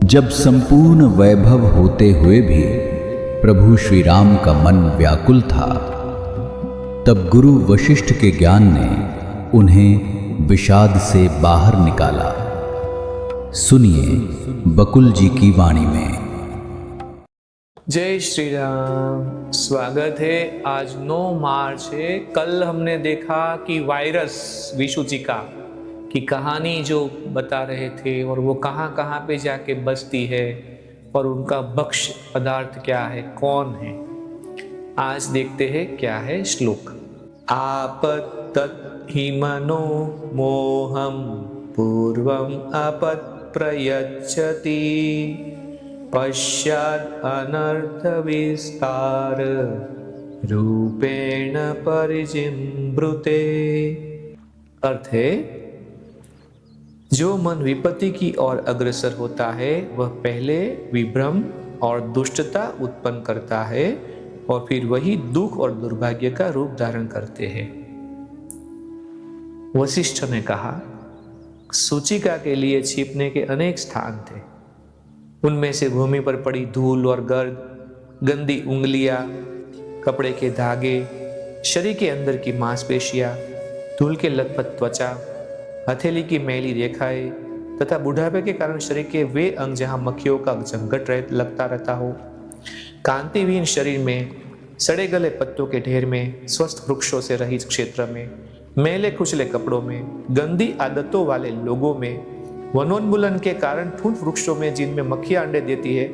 जब संपूर्ण वैभव होते हुए भी प्रभु श्री राम का मन व्याकुल था, तब गुरु वशिष्ठ के ज्ञान ने उन्हें विषाद से बाहर निकाला। सुनिए बकुल जी की वाणी में। जय श्री राम। स्वागत है। आज 9 मार्च है। कल हमने देखा कि वायरस विषुचिका की कहानी जो बता रहे थे और वो कहाँ कहाँ पे जाके बसती है और उनका भक्ष्य पदार्थ क्या है, कौन है। आज देखते हैं क्या है श्लोक। आपत्तत् हि मनो मोहम पूर्वम अपत् प्रयच्छति पश्चात् अनर्थ विस्तार रूपेण परिजिम्ब्रुते। अर्थ है, जो मन विपत्ति की ओर अग्रसर होता है वह पहले विभ्रम और दुष्टता उत्पन्न करता है और फिर वही दुख और दुर्भाग्य का रूप धारण करते हैं। वशिष्ठ ने कहा, सूचिका के लिए छिपने के अनेक स्थान थे। उनमें से भूमि पर पड़ी धूल और गर्द, गंदी उंगलियां, कपड़े के धागे, शरीर के अंदर की मांसपेशियां, धूल के लथपथ त्वचा, हथेली की मैली रेखाएं तथा बुढ़ापे के कारण शरीर के वे अंग जहां मक्खियों का झंझट लगता रहता हो, कांतिहीन शरीर में, सड़े गले पत्तों के ढेर में, स्वस्थ वृक्षों से रहित क्षेत्र में, मैले कुचले कपड़ों में, गंदी आदतों वाले लोगों में, वनोन्मूलन के कारण ठूंठ वृक्षों में जिनमें मक्खियां अंडे देती है,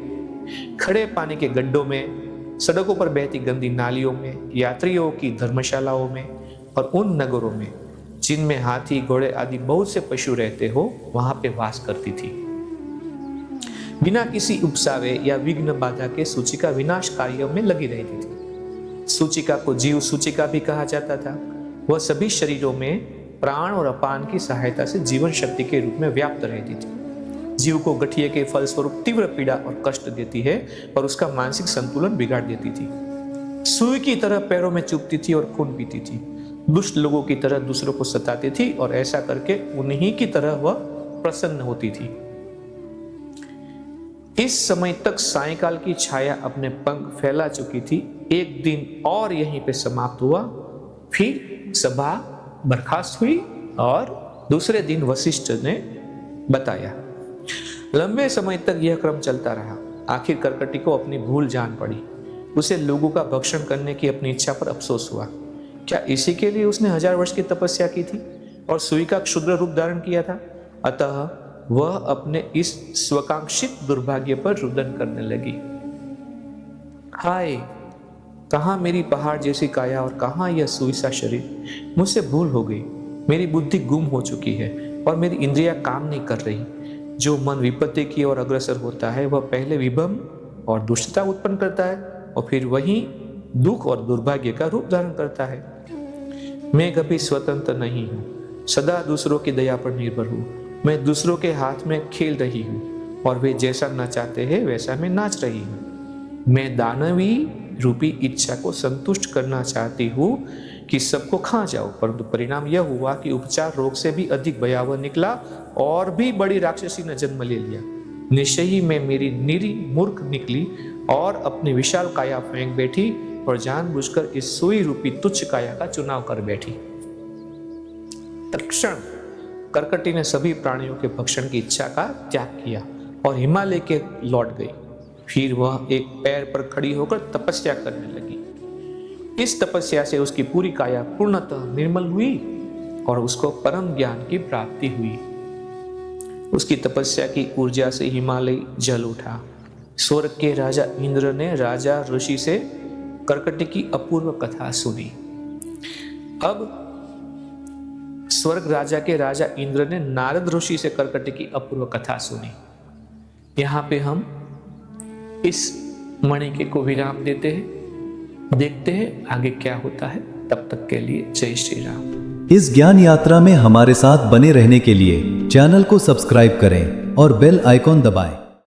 खड़े पानी के गड्ढों में, सड़कों पर बहती गंदी नालियों में, यात्रियों की धर्मशालाओं में और उन नगरों में जिनमें हाथी, घोड़े आदि बहुत से पशु रहते हो, वहां पे वास करती थी। बिना किसी उपसावे या विघ्न बाधा के सूचिका विनाश कार्यों में लगी रहती थी। सूचिका को जीव सूचिका भी कहा जाता था। वह सभी शरीरों में प्राण और अपान की सहायता से जीवन शक्ति के रूप में व्याप्त रहती थी। जीव को गठिये के फलस्वरूप तीव्र पीड़ा और कष्ट देती है और उसका मानसिक संतुलन बिगाड़ देती थी। सुई की तरह पैरों में चुभती थी और खून पीती थी। दुष्ट लोगों की तरह दूसरों को सताती थी और ऐसा करके उन्हीं की तरह वह प्रसन्न होती थी। इस समय तक सायंकाल की छाया अपने पंख फैला चुकी थी। एक दिन और यहीं पे समाप्त हुआ। फिर सभा बर्खास्त हुई और दूसरे दिन वशिष्ठ ने बताया। लंबे समय तक यह क्रम चलता रहा। आखिर करकटी को अपनी भूल जान पड़ी। उसे लोगों का भक्षण करने की अपनी इच्छा पर अफसोस हुआ। क्या इसी के लिए उसने 1000 वर्ष की तपस्या की थी और सुई का क्षुद्र रूप धारण किया था? अतः वह अपने इस स्वकांक्षित दुर्भाग्य पर रुदन करने लगी। हाय, कहाँ मेरी पहाड़ जैसी काया और कहाँ यह सुई सा शरीर। मुझसे भूल हो गई। मेरी बुद्धि गुम हो चुकी है और मेरी इंद्रियां काम नहीं कर रही। जो मन विपत्ति की ओर अग्रसर होता है वह पहले विभ्रम और दुष्टता उत्पन्न करता है और फिर वही दुख और दुर्भाग्य का रूप धारण करता है। मैं कभी स्वतंत्र नहीं हूँ, सदा दूसरों की दया पर निर्भर हूँ। मैं दूसरों के हाथ में खेल रही हूँ और वे जैसा नचाते हैं वैसा मैं नाच रही हूँ। मैं दानवी रूपी इच्छा को संतुष्ट करना चाहती हूँ कि सबको खा जाओ, परंतु परिणाम यह हुआ कि उपचार रोग से भी अधिक भयावह निकला और भी बड़ी राक्षसी ने जन्म ले लिया। निश्चय ही मैं मेरी निरी मूर्ख निकली और अपनी विशाल काया फेंक बैठी और जानबूझकर इस सुई रूपी तुच्छ काया का चुनाव कर बैठी। तत्क्षण करकटी ने सभी प्राणियों के भक्षण की इच्छा का त्याग किया और हिमालय के लौट गई। फिर वह एक पैर पर खड़ी होकर तपस्या करने लगी। इस तपस्या से उसकी पूरी काया पूर्णतः निर्मल हुई और उसको परम ज्ञान की प्राप्ति हुई। उसकी तपस्या की ऊर्जा से हिमालय जल उठा। स्वर्ग के राजा इंद्र ने राजा ऋषि से करकटी की अपूर्व कथा सुनी। अब स्वर्ग राजा के राजा इंद्र ने नारद ऋषि से करकटी की अपूर्व कथा सुनी। यहां पे हम इस मणि के को विराम देते हैं। देखते हैं आगे क्या होता है। तब तक के लिए जय श्री राम। इस ज्ञान यात्रा में हमारे साथ बने रहने के लिए चैनल को सब्सक्राइब करें और बेल आइकॉन दबाएं।